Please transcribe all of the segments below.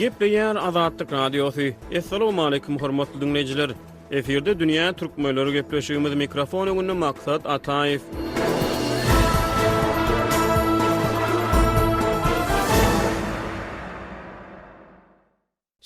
Gepleýär Azatlyk Radiosu. Assalamu alaykum hormatly dinleyijiler. Eferde dünýä türkmenleri gepleşýümiz mikrofon öňünde maksat Ataýew.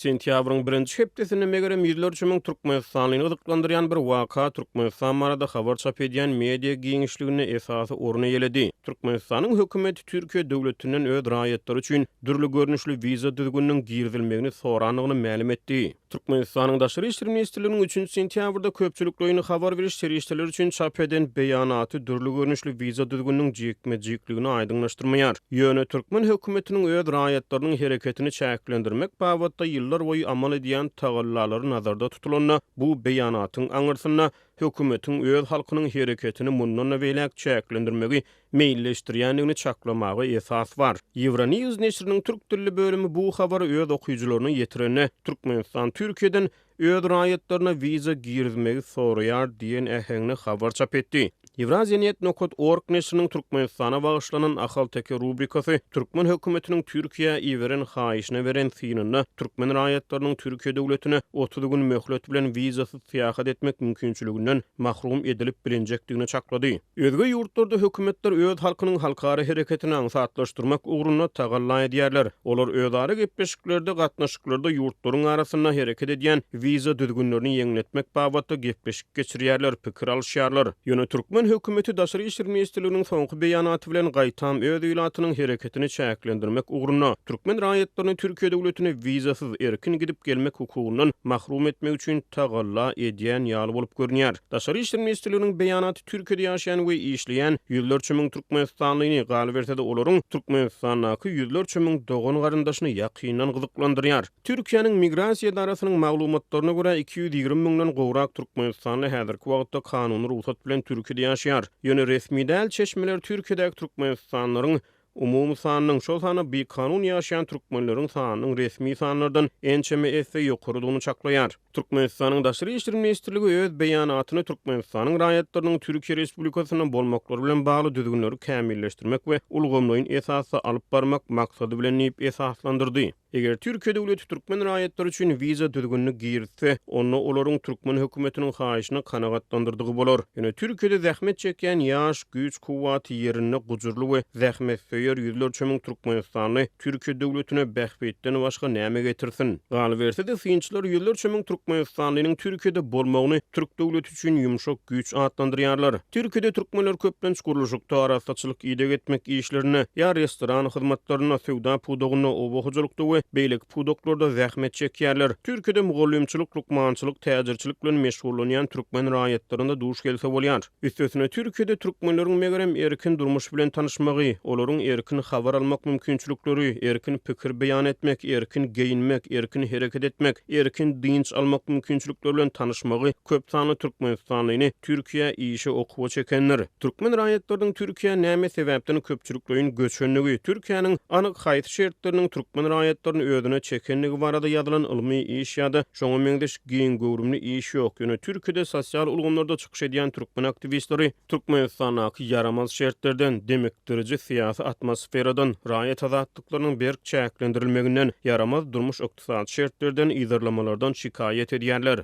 Sentýabryň 1-nji hepdesinde megerem ýüzlerçe müň Türkmenistanyny gyzyklandyrýan bir waka Türkmenistan barada habar çap edýän media giňişligine esasy orny ýeledi. Türkmenistanyň hökümeti Türkiýe döwletinden öz raýatlary üçin dürli görnüşli wiza düzgüniniň girizilmegini soranygyny ma'lum etdi. Türkmenistanyň daşary işler ministrliginiň 3-nji sentýabrda köpçüliklerine habar beriş serişdeler üçin çap eden beýanaty dürli görnüşli wiza düzgüniniň jekmejikligini aýdyňlaşdyrmaýar. Ýöne Türkmen hökümetiniň öz raýatlarynyň hereketini çäklendirmek babatda ýyllar boyu amal edýän tagallary nazarda tutulanyna bu beýanatyň aňyrsyna hökümetiň öz halkynyň hereketini mundan welek çäklendirmegi meýilleşdirýändigini çaklamagy esas bar. Euronews neşriniň türk dilli bölümi bu habary öz okuyucularyna ýetirene Türkmenistan Türkiýeden öz raýatlaryna wiza girizmegi soraýar diýen äheňni habar çap etdi. Evrasiyanet.org neşriniň Türkmenistana bagyşlanan ahal teke rubrikasy Türkmen hökümetiniň Türkiýe iweren haýyşyna beren synyny türkmen raýatlarynyň Türkiýe döwletine 30 gün möhlet bilen wizasyz seýahat etmek mümkinçiliginden mahrum edilip bilinjekdigini çaklady. Özge ýurtlarda hökümetler öz halkynyň halkara hereketini aňsatlaşdyrmak ugruna tagalla edýärler. Olar özara gepleşiklerde gatnaşyklarda ýurtlaryň arasynda hereket edýän wiza düzgünlerini ýeňletmek babatda gepleşik geçirýärler, pikir alşýarlar. Ýöne Türkmen hökümeti daşary işler ministrliginiň soňky beýanaty bilen gaýtam öz ýylatynyň hereketini çäklendirmek ugruna türkmen raýatlaryny Türkiýe döwletine wizasyz erkin gidip gelmek hukugundan mahrum etmek üçin tagalla edýän ýaly bolup görünýär. Daşary işler ministrliginiň beýanaty Türkiýede ýaşaýan we işleýän ýüzlerçe müň türkmenistanlyny galy bersede olaryň Türkmenistanaky ýüzlerçe müň dogan garyndaşyny ýakynan gyzyklandyrýar. Türkiýanyň migrasiýa darasynyň maglumatlaryna görä 220 müňden gowrak türkmenistanly häzirki wagtda kanuny ruhsat bilen Türkiýede ýaşaýar. Ýöne resmi däl çeşmeler Türkiýedäki türkmenistanlaryň umumy sanynyň şol sany bir kanun ýaşaýan türkmenleriň sanynyň resmi sanlardan ençeme esse ýokarydygyny çaklaýar. Türkmenistanyň daşary işler ministrligi öz beýanatyny Türkmenistanyň raýatlarynyň Türkiýe Respublikasynyň bolmaklary bilen bagly düzgünleri kämilleşdirmek we ulgamlaryň esasy alyp barmak maksady bilen esaslandyrdy. Eger Türkiýe döwleti türkmen raýatlary üçin wiza düzgünlüğünü giýirse, onu olaryň türkmen hökümetiniň haýyşyna kanagatlandyrdygy bolar. Ýöne Türkiýede zähmet çekýän ýaş, güç, kuwwaty ýerine gujurly we zähmet söýer ýüzlerçe müň türkmenistanly Türkiýe döwletine bähbetden başga näme getirsin? Galy berse de synçylar ýüzlerçe müň türkmenistanlynyň Türkiýede bolmagyny Türk döwleti üçin ýumşak güç adlandyrýarlar. Türkiýede türkmenler köplenç guruluşykda araççylyk ýydyk etmek işlerini ýa restoran hyzmatlaryna, sowda pudogyna, obahyjylykda we beýlik pudoklarda zähmet çekýärler. Türkiýede mugallimçilik, lukmançylyk, täzirçilik bilen meşgullanýan türkmen raýatlaryna duş gelse bolýar. Üstesine Türkiýede türkmenleriň megerem erkin durmuş bilen tanışmagy, olaryň erkin habar almak mümkinçilikleri, erkin pikir beýan etmek, erkin geyinmek, erkin hereket etmek, erkin dinç almak mümkinçilikleri bilen tanışmagy köp sanly türkmenistanlyny Türkiýe işe okuwa çekenler. Türkmen raýatlarynyň Türkiýe näme sebäpden köpçülikleriniň göçenligi, Türkiýanyň anyk haýat şertleriniň türkmen raýatlaryny ödüne çekenligi barada ýazylan ilmi iş ýa-da şoňa meňdeş giň gowrumly iş ýok. Ýöne Türkiýede sosial ulgamlarda çykyş edýän türkmen aktivistleri Türkmenistanaky yaramaz şertlerden, demekdirji syýasy atmosferadan, raýat azatlyklarynyň berk çäklendirilmeginden, yaramaz durmuş ykdysat şertlerden, ýyzarlamalardan şikaýet edýärler.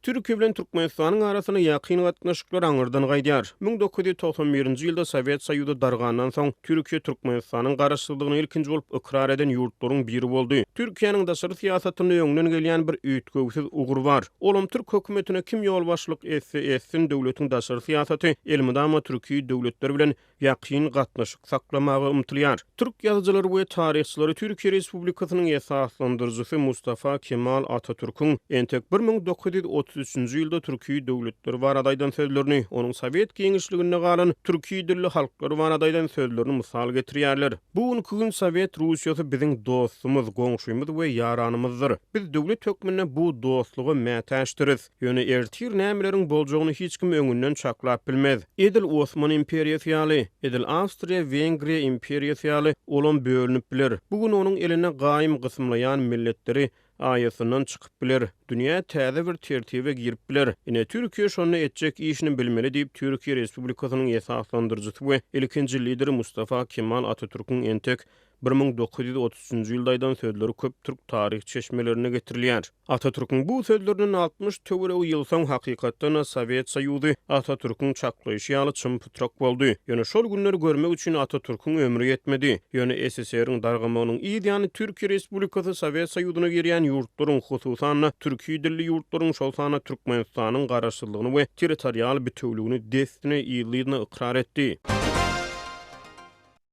Türkiýe bilen Türkmenistanyň arasyna ýakyn gatnaşyklar aňyrdan gaýdýar. 1991-nji ýylda Sowet Soýuzy dargandan soň Türkiýe Türkmenistanyň garaşsyzlygyny ilkinji bolup ikrar eden ýurtlaryň biri boldy. Türkiýanyň daşary siýasatyny öňünden gelýän bir üýtgewsiz ugur bar. Olam Türk hökümetine kim ýol başlyk etsin döwletiň daşary siýasaty elmydama Türkiýe döwletleri bilen ýakyn gatnaşyk saklamagy umtylýar. Türk ýazgylary we tarihçilary Türkiýe Respublikasynyň esaslandyrjysy Mustafa Kemal Atatürk'ün entek 1933-nji ýylda Türkiýe döwletleri baradaýdan sözlerini, onuň Sowet giňişliginde galan Türkiýe dilli halklary baradaýdan sözlerini mysal getirýärler. Bu gün Sowet Russiýasy biziň dostumyz, goňşumyz we ýaranymyzdyr. Biz döwlet hökümine bu dostlugy mätäşdiriz. Ýöne ertir nämeleriň boljagyny hiç kim öňünden çaklap bilmez. Edil Osman imperiýasy ýaly, edil Awstriýa-Wengriýa imperiýasy ýaly olan bölünip biler. Bugün onuň eline gaýym gysymlaýan milletleri aýasyndan çykyp biler. Dünýä täze bir tertibe girip biler. Ine Türkiýe şonu etjek işini bilmeli diýip Türkiýe Respublikasynyň esaslandyrjysy we ilkinji lideri Mustafa Kemal Atatürk'ün entek 1933-nji ýyldaýdan sözleri köp türk taryh çeşmelerine getirilýär. Atatürk'ün bu sözlerinin 60 töwere ýyl soň hakykatdan Sowet Soýuzy Atatürk'ün çaklaýşy ýaly çymputrok boldy. Ýöne şol günleri görmek üçin Atatürk'ün ömrü ýetmedi. Ýöne SSR-iň dargamagynyň ýa-ni Türkiýe Respublikasy Sowet Soýuzyna girýän ýurtlaryň hususan türki dilli ýurtlaryň şol sana Türkmenistanyň garaşsyzlygyny we territorial bütünlügini desne ýylyna ikrar etdi.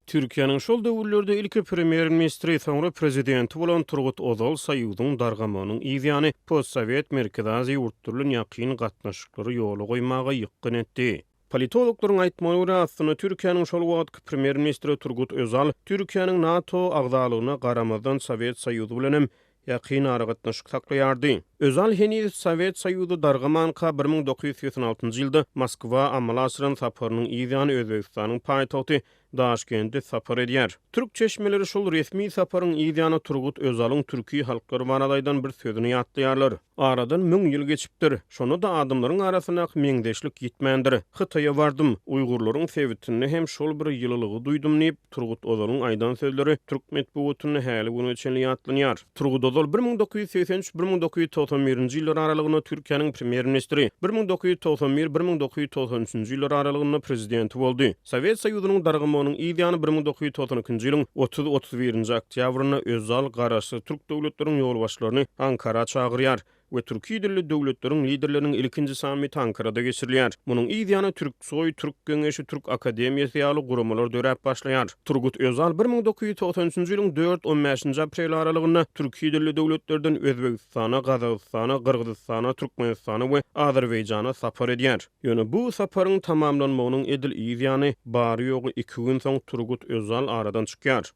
Türkiýanyň şol döwürlerde ilki premier ministri soňra prezidenti bolan Turgut Özal Soýuzyň dargamagynyň ýa-ni post-sowet merkezi ýurtlaryň ýakyn gatnaşyklary ýoly goýmagy ýykyn etdi. Politologlaryň aýtmagyna görä aslynda Türkiýanyň şol wagtky premier ministri Turgut Özal Türkiýanyň NATO agzalygyna garamazdan Sowet Soýuzy bilen ýakyn aragatnaşyk saklaýardy. Özal henüz Sowet Soýuzy dargamanka 1986-njy ýylda Moskwa amala asyran saparynyň ýa-ni Özbekistanyň paýtagty Daşkentde sapar edýär. Türk çeşmeleri şol resmi saparyň ýa-ni Turgut Özalyň türki halklary baradaýdan bir sözüni ýatlaýarlar. Aradan 1000 ýyl geçipdir. Şonu da adamlaryň arasyna meňdeşlik gitmändir. Hytaýa bardym. Uýgurlaryň sebitini hem şol bir ýylylygy duýdum diýip Turgut Özalyň aýdan sözleri türk medeniýetine häli bunu üçin ýatlanýar. Turgut Özal 1983-1991-nji ýyllar aralygyna Türkiýanyň premier ministri, 1991-1993-nji ýyllar aralygyna prezidenti boldy. Sowet Soýuzynyň dargamagynyň ýa-ni 1992-nji ýylyň 30-31-nji oktýabryna Özal garaşy türk döwletleriň ýolbaşçylaryny Ankara çagyrýar we türki dilli döwletleriň liderleriniň ilkinji sammiti Ankarada geçirilýär. Munyň ýa-ni Türksoy, Türk Geňeşi, Türk Akademiýasy ýaly guramalar döräp başlaýar. Turgut Özal 1993-nji ýylyň 4-15-nji aprel aralygyna türki dilli döwletlerden Özbekistana, Gazagystana, Kyrgyzstana, Türkmenistana we Azerbaýjana sapar edýär. Ýöne bu saparyň tamamlanmagynyň edil ýa-ni bary ýogy 2 gün soň Turgut Özal aradan çykýar.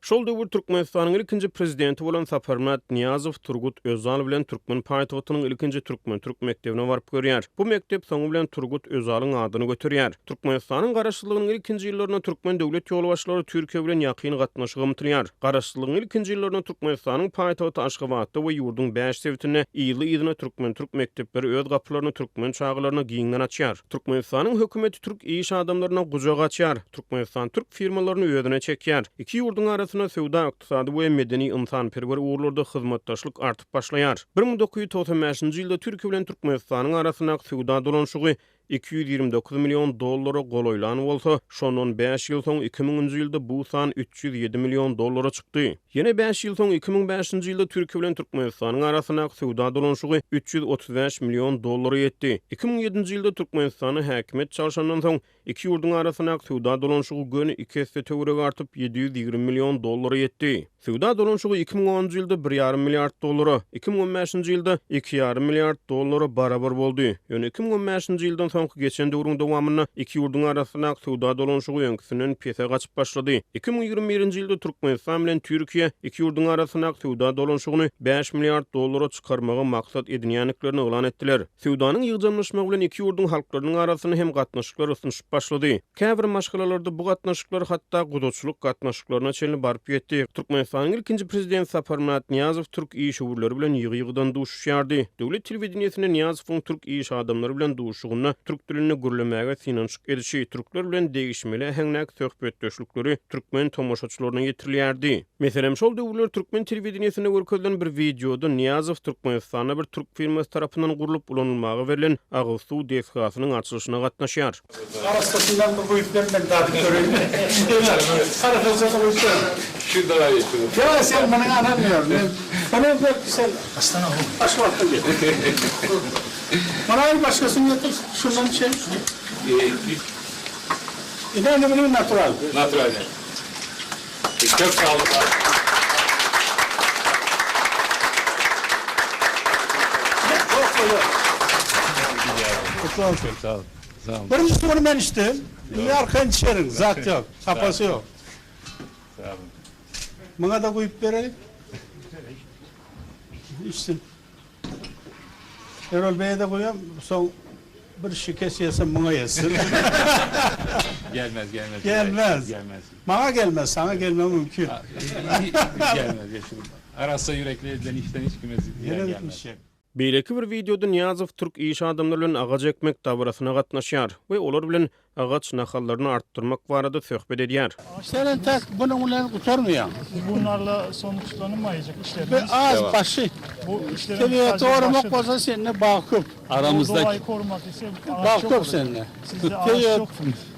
Şol döwür Türkmenistanyň ilkinji prezidenti bolan Saparmat Niyazow Turgut Özal bilen Türkmen paýtagtynyň ilkinji türkmen türk mektebine baryp görýär. Bu mektep soňu bilen Turgut Özalyň adyny götürýär. Türkmenistanyň garaşsyzlygynyň ilkinji ýyllaryna türkmen döwlet ýolbaşçylary Türkiýe bilen ýakyn gatnaşyk ymtylýar. Garaşsyzlygynyň ilkinji ýyllaryna Türkmenistanyň paýtagty Aşgabatda we ýurdun 5 sebitine ýyly türkmen türk mektepleri öz gapylaryny türkmen çağlaryna giňden açýar. Türkmenistanyň hökümeti türk iş adamlaryna gujak açýar. Türkmenistan türk firmalaryny özüne çekýär. Iki ýurdun arasynda söwda, ykdysady we medeni ynsanperwer urlarda hyzmatdaşlyk artyp başlaýar. 1995-nji ýylda Türkiýe bilen Türkmenistanyň arasyna söwda dolanşygy $229 milyon goloýlan bolsa, şondan 5 ýyl soň 2000-nji ýylda bu san $307 milyon çykdy. Ýene 5 ýyl soň 2005-nji ýylda Türkiýe bilen Türkmenistanyň arasyna söwda dolanşygy $335 milyon ýetdi. 2007-nji ýylda Türkmenistany häkimet çalşandan soň iki ýurdun arasyna söwda dolanşygy göni 2 hesse töwerege artyp $720 milyon ýetdi. Söwda dolanşygy 2010-njy ýylda $1,5 milliard, 2015-nji ýylda $2,5 milliard barabar boldy. Ýöne 2015-nji ýyldan soňky geçen döwrüň dowamyna iki ýurdun arasyna söwda dolanşygy öňkisinden pese gaçyp başlady. 2021-nji ýylda Türkmenistan bilen Türkiýe iki ýurdun arasyna söwda dolanşygyny $5 milliard çykarmagy maksat edinýänliklerini elan etdiler. Söwdanyň ýygjamlaşmagy bilen iki ýurdun halklarynyň arasyny hem gatnaşyklar ysynşyp başlady. Käbir maşgalalarda bu gatnaşyklar hatda gudoçluk gatnaşyklaryna çenli baryp ýetdi. Türkmenistanyň ilkinji prezidenti Saparmat Niyazow türk iş şuwurlary bilen ýygy-ýygydan duşýardy. Döwlet telewizionyny Niyazowyň türk iş adamlary bilen duşugyny türk dilini gürlemäge synanşyk edişi, türkler bilen degişmeli häňnäk söhbetdeşlikleri türkmen tomoşaçylaryna ýetirilýärdi. Meselem şol döwürler türkmen telewizionyny görkezlen bir videoda Niyazow Türkmenistana bir türk firmasy tarapyndan gurulyp ulanylmagy verilen Agsuw desgasynyň açylyşyna gatnaşýar. Arastasından bu boyutlarından daha bir görüyorum. Sarıfızda boyutlar. Şurada var yapıyorum. Ya sen bana anlamıyorum. Bana bir güzel. Aslan oğlum. Başka vakti gel. Bana bir başkasını yatır. Şundan şey. İnan ne bileyim natural. Natural. Çok sağ olun. Çok sağ olun. Birinci sorunu ben içtim. Niye arkadan içerim? Zat yok. Sapası yok. Sağ olun. Bana da koyup verelim. İçsin. Erol Bey'e de koyuyorum. Son bir şikes yesem bana yesin. Gelmez. Gelmez. Bana gelmez. Sana gelmem mümkün. Gelmez. Arasa yürekli edilen işten hiç gelmez. Beýleki bir videoda Niyazow türk iş adamlary bilen agaç ekmek dabrasyna gatnaşýar we olar bilen agaç nahallaryny artdyrmak barada söhbet edýär. Sen tek bunun bilen kurtarmıyor. Bunlarla sonuçlanamayacak işlerimiz. Ve az başı. Bu işlerin Tabii sadece doğramak başladı. olsa seninle bakıp. Aramızdaki Doğayı korumak ise ağaç çok Bakıp olur. seninle. Sizde ağaç çok.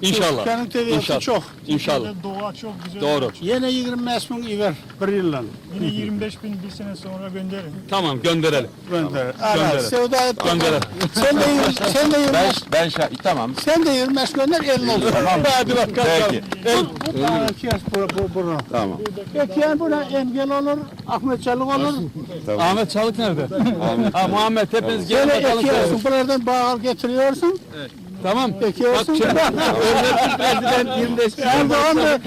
inşallah. Senin teviyatı çok. İnşallah. Sizde doğa çok güzel. Doğru. Yine 25 bin iver bir yıldan Yine 25 bin bir sene sonra gönderin. Tamam gönderelim. gönder. Ara sevda et. Gönder. Sen de 25. Tamam. Sen de 25 gönder elin olsun. Tamam. Hadi bakalım. Peki. Bu bana kıyas bunu. Tamam. Peki yani buna engel olur, Ahmet Çalık olur. Ahmet Çalık nerede? Ha, Muhammed hepiniz Sen gelin bakalım. ekiyorsun, buralardan bağır getiriyorsun. Tamam. Ekiyorsun. Prezident 25 Erdoğan da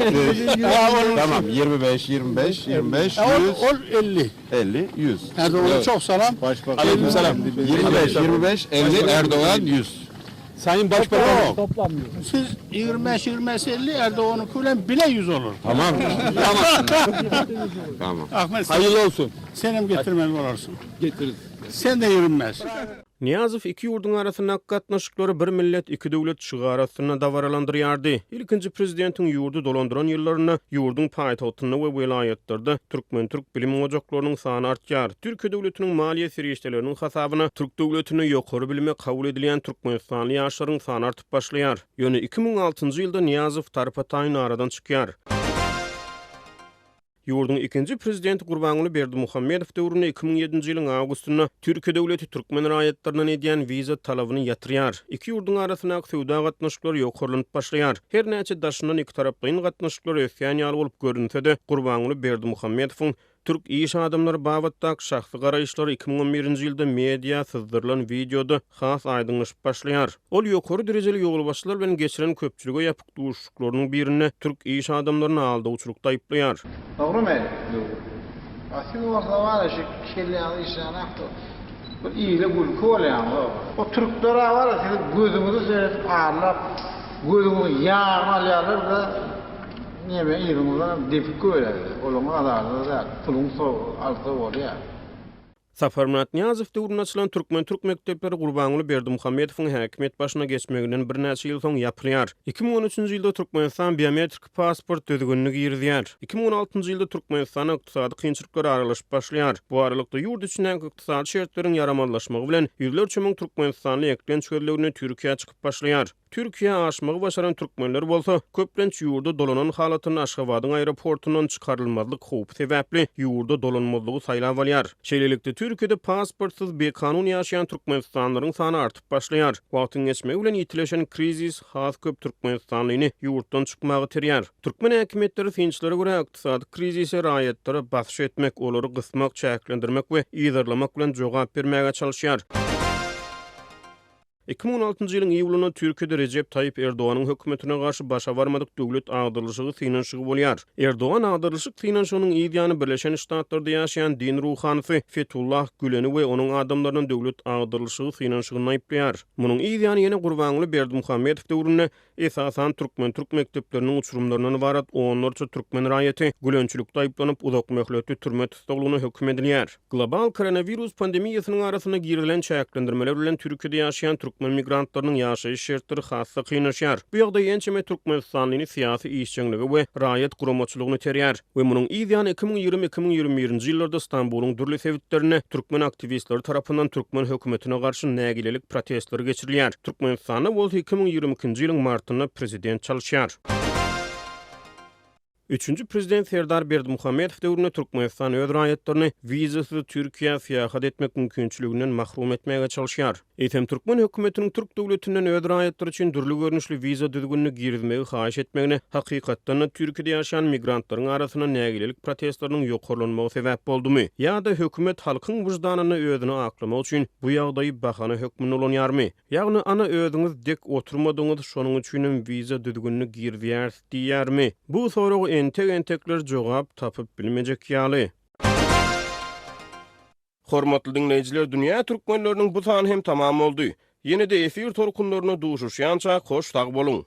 Tamam. 25, 25, 25, 100, ol 50. 50, 100. Erdoğan'a çok selam. Aleykümselam. 25, 25, 50, Erdoğan 100. Sayın Başbakan. Siz 25, 25, 50 Erdoğan'ın kulen bile 100 olur. Tamam. Tamam. Tamam. Ahmet Hayırlı olsun. senin getirmen olursun. Getiririz. Sen de 25. Niyazow iki ýurdun arasyna gatnaşyklary bir millet iki döwlet şygarasyna dawaralandyrýardy. Ilkinji prezidentiň ýurdu dolandyran ýyllaryna ýurdun paýtagtyna we welaýatlarda türk bilim ojaklarynyň sany artýar. Türkiýe döwletiniň maliýe serýeşdeleriniň hasabyna türk döwletini ýokary bilime kabul edilýän türkmenistanly ýaşlaryň sany artyp başlaýar. Ýöne 2006-njy ýylda Niyazow tarapataýyn aradan çykýar. Ýurdun ikinji prezidenti Gurbanuly Berdimuhammedow döwründe 2007-nji ýylyň awgustynda Türkiýe döwleti türkmen raýatlaryna edýän wiza talabını ýatyrýar. Iki ýurdun arasyna sowda gatnaşyklary ýokarlanyp başlaýar. Her näçe daşyndan iki taraplyň gatnaşyklary ösýän ýaly bolup görünse-de Gurbanuly Berdimuhammedowyň Türk iş adamları babatdak şahsy garaýşlary 2011-nji ýylda media syzdyrylan videoda has aýdyňlaşyp başlaýar. Ol ýokary derejeli ýolbaşçylar bilen geçiren köpçüligi ýapyk duşuklarynyň birini Türk iş adamlaryny aldaýçylykda aýplaýar. Doğru mu? Aslında o zaman şeyler işanakto. Bu iyiyle gül koyalım. O Türkler var ya gözümüzü seyredip ağırlar. Gözümüzü yağmalayarlar da niye ben iyilimizden defik koyarlar. Onun adarları da pulun altı oluyor. Safarmat Niyazow döwründe açylan Türk mekdepleri Gurbanuly Berdimuhammedowyň häkimet başyna geçmeginden bir näçe ýyl soň ýapylýar. 2013-nji ýylda Türkmenistan biometrik pasport düzgünlügi girýär. 2016-njy ýylda Türkmenistana ykdysady kynçylyklar aralaşyp başlaýar. Bu aralykda ýurt içinden ykdysady şertleriň ýaramanlaşmagy bilen ýüzlerçe miň Türkmenistanly eklen çörelegine Türkiýe çykyp başlaýar. Türkiýe aşmagy başaran türkmenler bolsa, köplenç ýurda dolanan halatyny Aşgabatyň aeroportundan çykarylmazlyk howpy sebäpli ýurda dolanmazlygy saýlap alýar. Şeýlelikde Türkiýede pasportsuz bekanun ýaşaýan türkmenistanlaryň sany artyp başlaýar. Wagtyň geçmegi bilen ýitileşen krizis has köp türkmenistanlyny ýurtdan çykmagy terýär. Türkmen häkimetleri synçylary görä ykdysady krizise raýatlary basyş etmek, olary gysmak, çäklendirmek we ýygyrlamak bilen jogap bermäge çalışýar. 2016-njy ýylyň iýulyna Türkiýede Recep Tayyip Erdoğanyň hökümetine garşy başa barmadyk döwlet agdyrlyşygy synanşygy bolýar. Erdoğan agdyrlyşyk synanşygynyň ideýany Birleşen Ştatlarda ýaşaýan din ruhanysy Fethullah Güleni we onuň adamlarynyň döwlet agdyrlyşygy synanşygyny aýplaýar. Munyň ideýany ýene Gurbanuly Berdimuhammedow döwründe esasan Türk mekdepleriniň uçurumlaryndan ibarat onlarça türkmen raýaty gülençilikde aýplanyp uzak möhletli türme tutulgyna hökm edilýär. Global koronavirus pandemiýasynyň arasyna girilen çäklendirmeler bilen Türkiýede ýaşaýan türkmen migrantlarynyň ýaşaýyş şertleri hassa kynlaşýar. Bu ýagdaý ençeme Türkmenistanlyny siýasy işçiňligi we raýat guramaçylygyny terýär we munyň ideýany 2020-2021-nji ýyllarda Istanbulyň dürli sebitlerine türkmen aktivistleri tarapyndan türkmen hökümetine garşy nägilelik protestleri geçirilýär. Türkmenistanda bolsa 2022-nji ýylyň martyna prezident çalyşýar. Üçüncü prezident Serdar Berdimuhammedow döwründe Türkmenistan öz raýatlaryny wizasyz Türkiýe seýahat etmek mümkinçiliginden mahrum etmäge çalışýar. Etem türkmen hökümetiniň Türk döwletinden öz raýatlary üçin dürli görnüşli wiza düzgünlügi girmegi haýyş etmegine hakykatdan Türkiýede ýaşaýan migrantlaryň arasyna nägilelik protestlarynyň ýokarlanmagy sebäp boldumy? Ýa-da hökümet halkyň wyjdanyny özüne aklamak üçin bu ýagdaýy bahana hökmüne ulanýarmy? Ýagny ana özüňiz dek oturmadyňyz şonuň üçin wiza düzgünlügi girýär diýärmi? Bu soragy entekler jogap tapyp bilmejek ýaly. Hormatly dinleýijiler, dünýä türkmenleriniň bu sany hem tamam boldy. Ýene-de efir torkunlaryna duşuşýança hoş tag bolun.